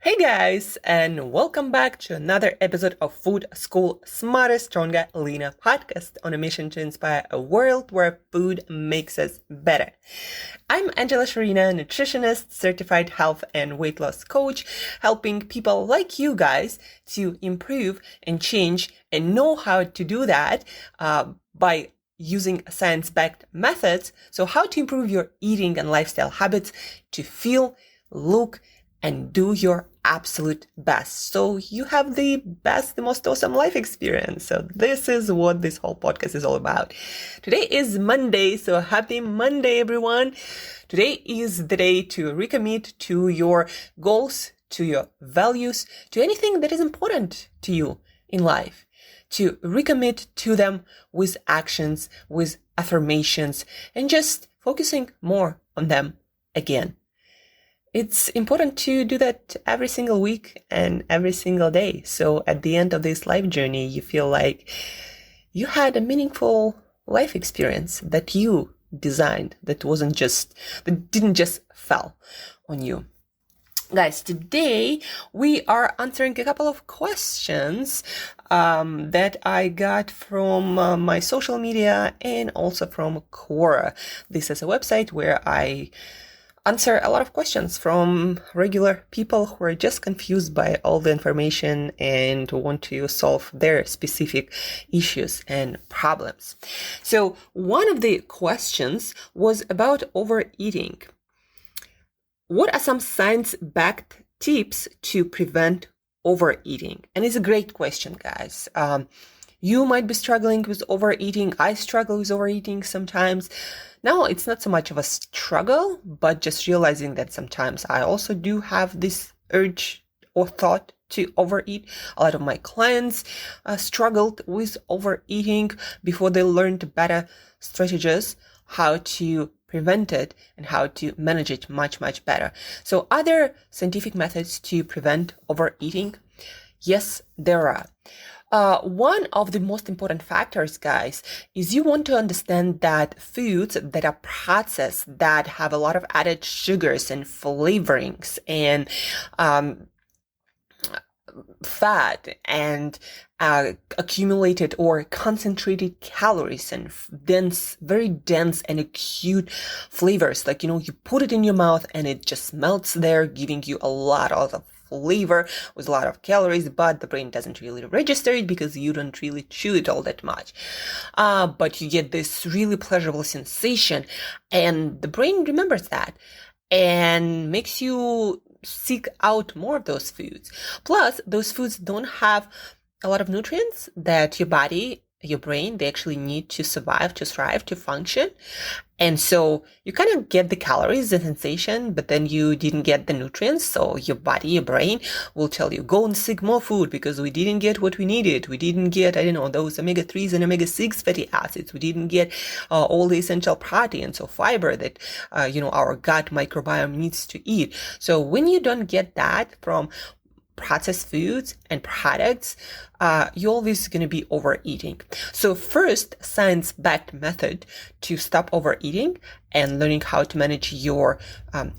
Hey guys, and welcome back to another episode of Food School Smarter, Stronger, Leaner podcast on a mission to inspire a world where food makes us better. I'm Shurina, nutritionist, certified health and weight loss coach, helping people like you guys to improve and change and know how to do that by using science-backed methods. So how to improve your eating and lifestyle habits to feel, look, and do your absolute best. So you have the best, the most awesome life experience. So this is what this whole podcast is all about. Today is Monday. So happy Monday, everyone. Today is the day to recommit to your goals, to your values, to anything that is important to you in life. To recommit to them with actions, with affirmations, and just focusing more on them again. It's important to do that every single week and every single day. So at the end of this life journey, you feel like you had a meaningful life experience that you designed, that didn't just fall on you. Guys, today we are answering a couple of questions that I got from my social media and also from Quora. This is a website where I answer a lot of questions from regular people who are just confused by all the information and want to solve their specific issues and problems. So one of the questions was about overeating. What are some science-backed tips to prevent overeating? And it's a great question, guys. You might be struggling with overeating. I struggle with overeating sometimes. Now, it's not so much of a struggle, but just realizing that sometimes I also do have this urge or thought to overeat. A lot of my clients struggled with overeating before they learned better strategies, how to prevent it and how to manage it much, much better. So are there scientific methods to prevent overeating? Yes, there are. One of the most important factors, guys, is you want to understand that foods that are processed, that have a lot of added sugars and flavorings and fat and accumulated or concentrated calories and very dense and acute flavors. Like, you put it in your mouth and it just melts there, giving you a lot of flavor with a lot of calories, but the brain doesn't really register it because you don't really chew it all that much. But you get this really pleasurable sensation and the brain remembers that and makes you seek out more of those foods. Plus, those foods don't have a lot of nutrients that your body, your brain, they actually need to survive, to thrive, to function. And so you kind of get the calories, the sensation, but then you didn't get the nutrients. So your body, your brain will tell you, go and seek more food because we didn't get what we needed. We didn't get, those omega-3s and omega-6 fatty acids. We didn't get all the essential proteins or fiber that, our gut microbiome needs to eat. So when you don't get that from processed foods and products, you're always going to be overeating. So first, science-backed method to stop overeating and learning how to manage your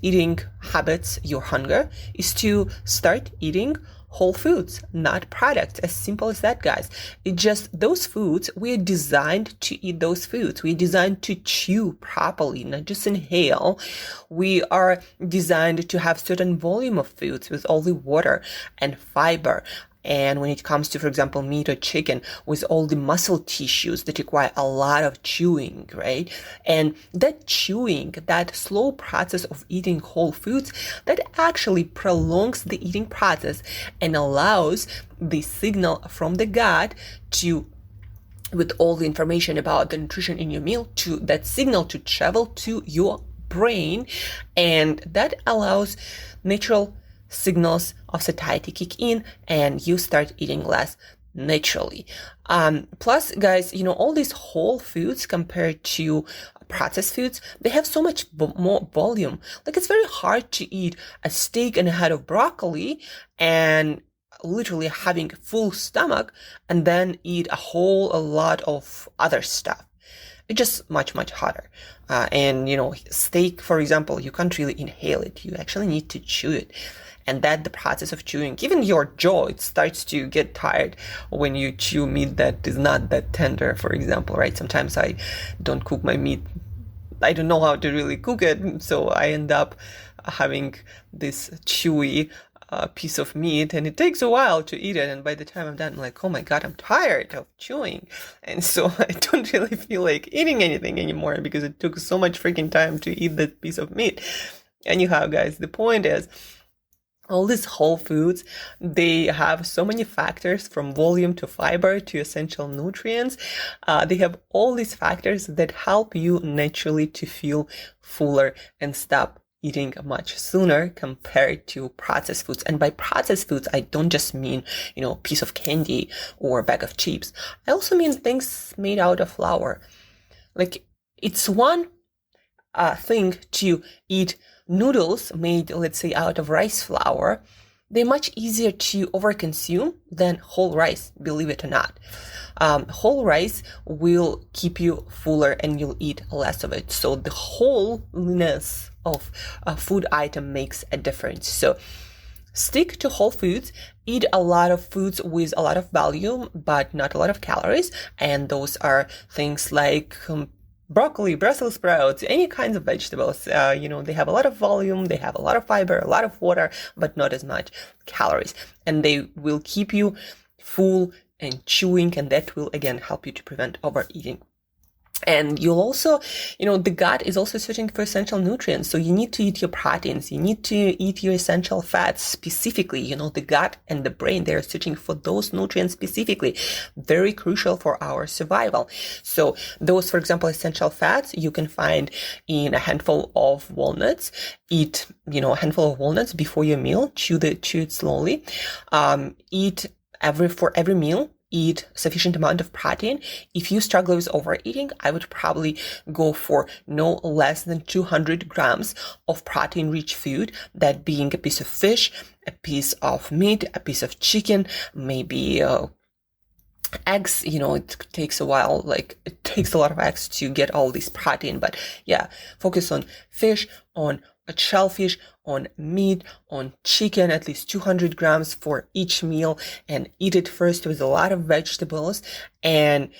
eating habits, your hunger, is to start eating whole foods, not products. As simple as that, guys. It's just those foods, we're designed to eat those foods. We're designed to chew properly, not just inhale. We are designed to have certain volume of foods with all the water and fiber. And when it comes to, for example, meat or chicken, with all the muscle tissues that require a lot of chewing, right? And that chewing, that slow process of eating whole foods, that actually prolongs the eating process and allows the signal from the gut to, with all the information about the nutrition in your meal, to that signal to travel to your brain. And that allows natural signals of satiety kick in and you start eating less naturally. Plus, guys, all these whole foods compared to processed foods, they have so much more volume. Like, it's very hard to eat a steak and a head of broccoli and literally having a full stomach and then eat a lot of other stuff. It's just much, much harder. And steak, for example, you can't really inhale it. You actually need to chew it. And that the process of chewing, even your jaw, it starts to get tired when you chew meat that is not that tender, for example, right? Sometimes I don't cook my meat. I don't know how to really cook it, so I end up having this chewy piece of meat, and it takes a while to eat it, and by the time I'm done, I'm like, oh my god, I'm tired of chewing, and so I don't really feel like eating anything anymore because it took so much freaking time to eat that piece of meat. Anyhow, guys, the point is, all these whole foods, they have so many factors, from volume to fiber to essential nutrients. They have all these factors that help you naturally to feel fuller and stop eating much sooner compared to processed foods. And by processed foods, I don't just mean, a piece of candy or a bag of chips. I also mean things made out of flour. Like, it's one thing to eat noodles made, let's say, out of rice flour. They're much easier to overconsume than whole rice, believe it or not. Whole rice will keep you fuller and you'll eat less of it. So the wholeness of a food item makes a difference. So stick to whole foods, eat a lot of foods with a lot of volume, but not a lot of calories. And those are things like broccoli, Brussels sprouts, any kinds of vegetables. They have a lot of volume, they have a lot of fiber, a lot of water, but not as much calories. And they will keep you full and chewing, and that will again help you to prevent overeating. And you'll also, the gut is also searching for essential nutrients. So you need to eat your proteins. You need to eat your essential fats specifically. The gut and the brain, they're searching for those nutrients specifically. Very crucial for our survival. So those, for example, essential fats, you can find in a handful of walnuts. Eat, a handful of walnuts before your meal. Chew it slowly. For every meal, eat sufficient amount of protein. If you struggle with overeating, I would probably go for no less than 200 grams of protein-rich food, that being a piece of fish, a piece of meat, a piece of chicken, maybe eggs. It takes a while, it takes a lot of eggs to get all this protein, but yeah, focus on fish, on shellfish, on meat, on chicken, at least 200 grams for each meal, and eat it first with a lot of vegetables, and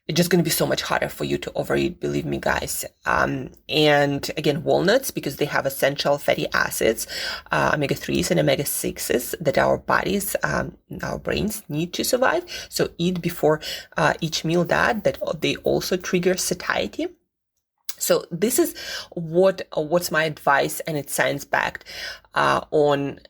it's just going to be so much harder for you to overeat, believe me, guys. And again, walnuts, because they have essential fatty acids, omega-3s and omega-6s that our bodies, our brains need to survive. So eat before each meal that they also trigger satiety. So this is what's my advice, and it's science-backed on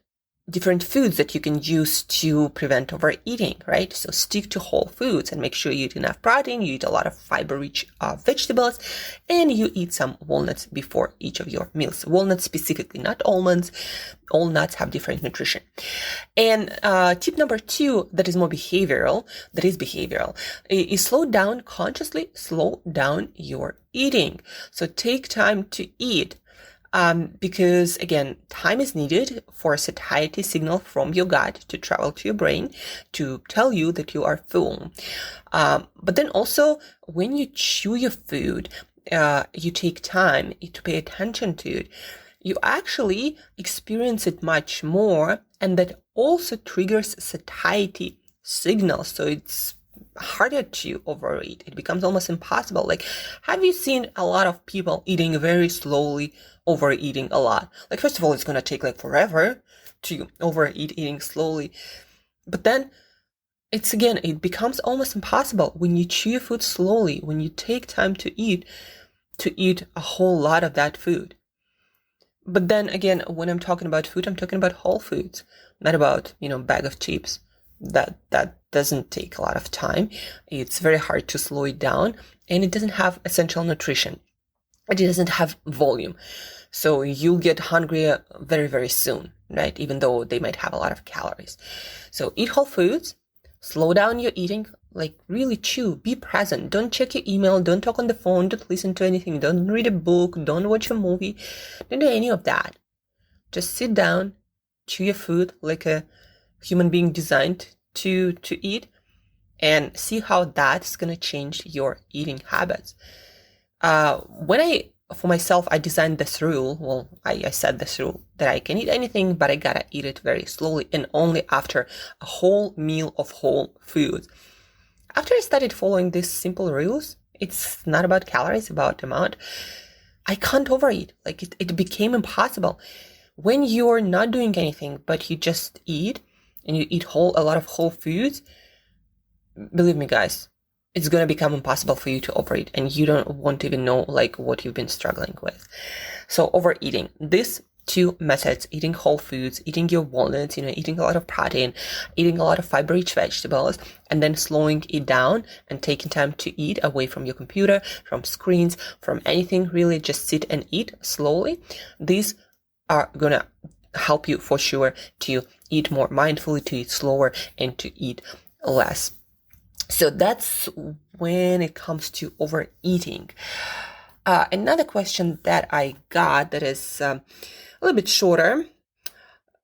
different foods that you can use to prevent overeating, right? So stick to whole foods and make sure you eat enough protein, you eat a lot of fiber-rich vegetables, and you eat some walnuts before each of your meals. Walnuts specifically, not almonds. All nuts have different nutrition. And tip number 2, that is behavioral, is consciously slow down your eating. So take time to eat. Because again, time is needed for a satiety signal from your gut to travel to your brain to tell you that you are full. But then also, when you chew your food, you take time to pay attention to it. You actually experience it much more, and that also triggers satiety signals. So it's harder to overeat. It becomes almost impossible. Have you seen a lot of people eating very slowly, overeating a lot? First of all, it's going to take forever to overeat, eating slowly. But then it becomes almost impossible when you chew your food slowly, when you take time to eat a whole lot of that food. But then again, when I'm talking about food, I'm talking about whole foods, not about, bag of chips. That doesn't take a lot of time. It's very hard to slow it down, and it doesn't have essential nutrition. It doesn't have volume. So you'll get hungry very, very soon, right? Even though they might have a lot of calories. So eat whole foods, slow down your eating, really chew, be present. Don't check your email, don't talk on the phone, don't listen to anything, don't read a book, don't watch a movie, don't do any of that. Just sit down, chew your food like a human being designed to eat, and see how that's going to change your eating habits. When I for myself, I designed this rule. Well, I set this rule that I can eat anything, but I gotta eat it very slowly and only after a whole meal of whole foods. After I started following these simple rules, it's not about calories, about amount. I can't overeat. Like it became impossible. When you're not doing anything, but you just eat and you eat a lot of whole foods, believe me, guys, it's going to become impossible for you to overeat, and you won't even know like what you've been struggling with. So overeating, these two methods, eating whole foods, eating your walnuts, eating a lot of protein, eating a lot of fiber-rich vegetables, and then slowing it down and taking time to eat away from your computer, from screens, from anything, really just sit and eat slowly. These are going to help you for sure to eat more mindfully, to eat slower, and to eat less. So that's when it comes to overeating. Another question that I got that is a little bit shorter.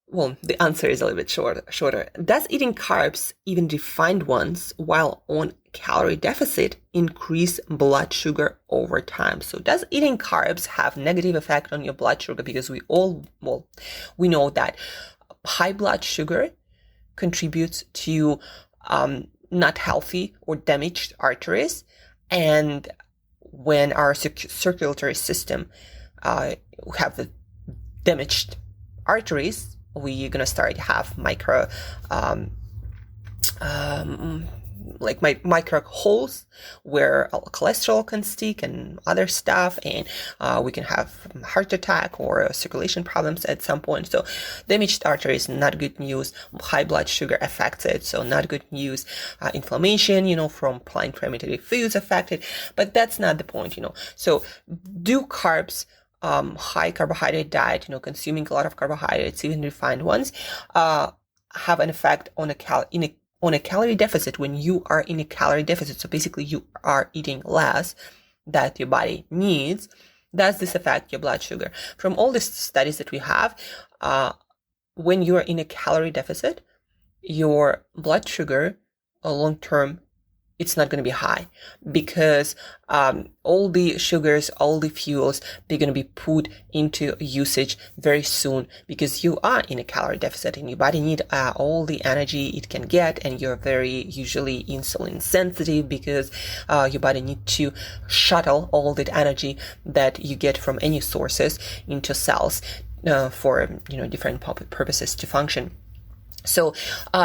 Well, the answer is a little bit shorter. Does eating carbs, even refined ones, while on calorie deficit, increase blood sugar over time? So does eating carbs have negative effect on your blood sugar? Because we know that high blood sugar contributes to not healthy or damaged arteries. And when our circulatory system have the damaged arteries, we're going to start to have micro holes where cholesterol can stick and other stuff, and we can have heart attack or circulation problems at some point. So damaged arteries, not good news. High blood sugar affects it, so not good news. Inflammation, from inflammatory foods affected, but that's not the point, So do carbs, high carbohydrate diet, consuming a lot of carbohydrates, even refined ones, have an effect on a calorie deficit when you are in a calorie deficit? So basically you are eating less that your body needs. Does this affect your blood sugar? From all the studies that we have, when you are in a calorie deficit, your blood sugar long term, it's not going to be high, because all the sugars, all the fuels, they're going to be put into usage very soon, because you are in a calorie deficit and your body needs all the energy it can get, and you're very usually insulin sensitive, because your body needs to shuttle all that energy that you get from any sources into cells for different purposes to function. So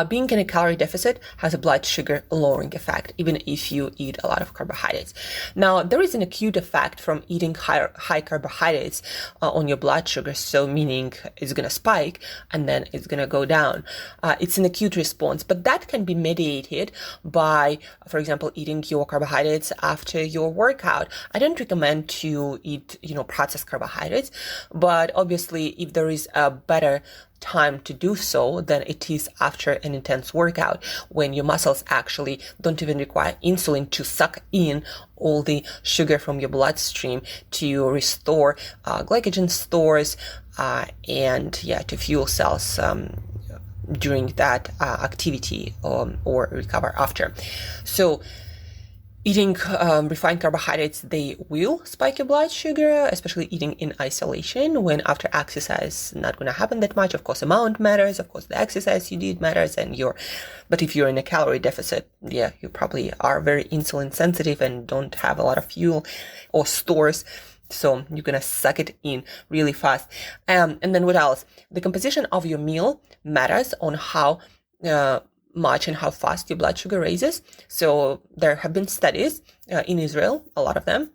being in a calorie deficit has a blood sugar lowering effect, even if you eat a lot of carbohydrates. Now, there is an acute effect from eating high carbohydrates on your blood sugar. So meaning it's going to spike and then it's going to go down. It's an acute response, but that can be mediated by, for example, eating your carbohydrates after your workout. I don't recommend to eat, processed carbohydrates, but obviously if there is a better time to do so, then it is after an intense workout, when your muscles actually don't even require insulin to suck in all the sugar from your bloodstream to restore glycogen stores and to fuel cells during that activity or recover after. So eating refined carbohydrates, they will spike your blood sugar, especially eating in isolation when after exercise not going to happen that much. Of course, amount matters. Of course, the exercise you did matters. But if you're in a calorie deficit, you probably are very insulin sensitive and don't have a lot of fuel or stores. So you're going to suck it in really fast. And then what else? The composition of your meal matters on how much and how fast your blood sugar raises. So there have been studies in Israel, a lot of them,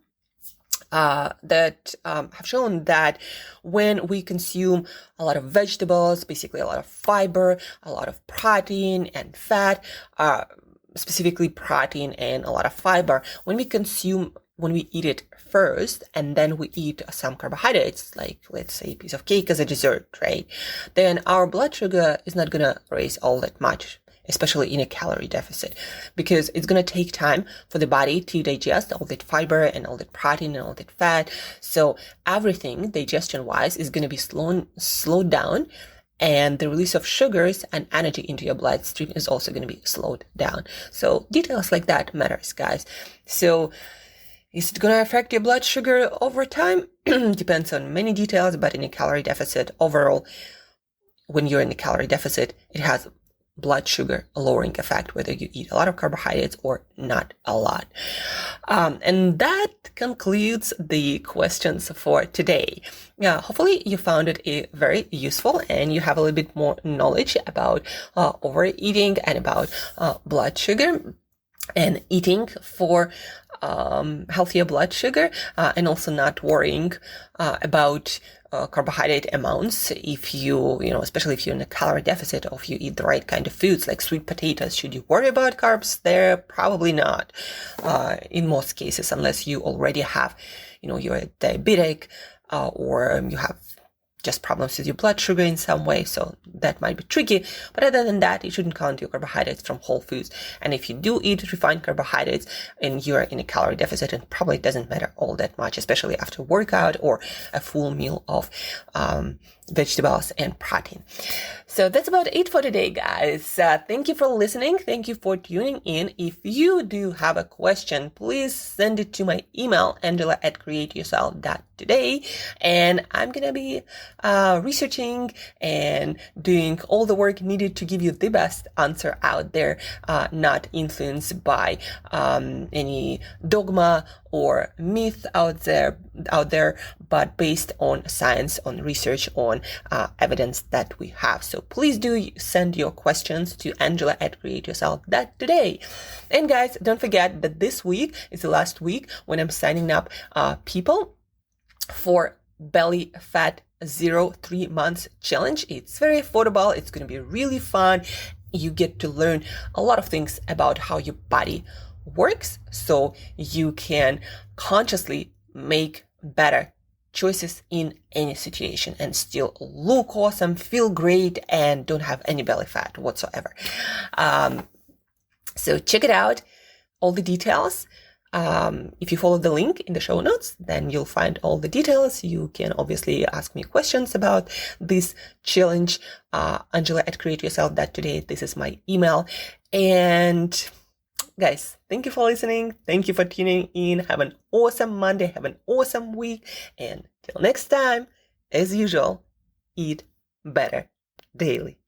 that have shown that when we consume a lot of vegetables, basically a lot of fiber, a lot of protein and fat, specifically protein and a lot of fiber, when we eat it first and then we eat some carbohydrates, like let's say a piece of cake as a dessert, right? Then our blood sugar is not going to raise all that much, especially in a calorie deficit, because it's going to take time for the body to digest all that fiber and all that protein and all that fat. So everything digestion-wise is going to be slowed down, and the release of sugars and energy into your bloodstream is also going to be slowed down. So details like that matters, guys. So Is it going to affect your blood sugar over time? Depends on many details, but in a calorie deficit overall, when you're in a calorie deficit, it has blood sugar lowering effect, whether you eat a lot of carbohydrates or not a lot. And that concludes the questions for today. Hopefully you found it very useful and you have a little bit more knowledge about overeating and about blood sugar and eating for healthier blood sugar, and also not worrying about carbohydrate amounts if you especially if you're in a calorie deficit, or if you eat the right kind of foods like sweet potatoes. Should you worry about carbs there? Probably not, in most cases, unless you already have, you're diabetic, or you have just problems with your blood sugar in some way, so that might be tricky. But other than that, you shouldn't count your carbohydrates from whole foods. And if you do eat refined carbohydrates and you're in a calorie deficit, it probably doesn't matter all that much, especially after workout or a full meal of vegetables and protein. So that's about it for today, guys. Thank you for listening. Thank you for tuning in. If you do have a question, please send it to my email, angela@createyourself.today. And I'm going to be researching and doing all the work needed to give you the best answer out there, not influenced by any dogma or myth out there, but based on science, on research, on evidence that we have. So please do send your questions to angela@createyourself.today. And guys, don't forget that this week is the last week when I'm signing up people for Belly Fat Zero 3 months challenge. It's very affordable. It's going to be really fun. You get to learn a lot of things about how your body works, so you can consciously make better choices in any situation and still look awesome, feel great, and don't have any belly fat whatsoever. So check it out, all the details. If you follow the link in the show notes, then you'll find all the details. You can obviously ask me questions about this challenge. Angela@createyourself.today. This is my email. And guys, thank you for listening. Thank you for tuning in. Have an awesome Monday. Have an awesome week. And till next time, as usual, eat better daily.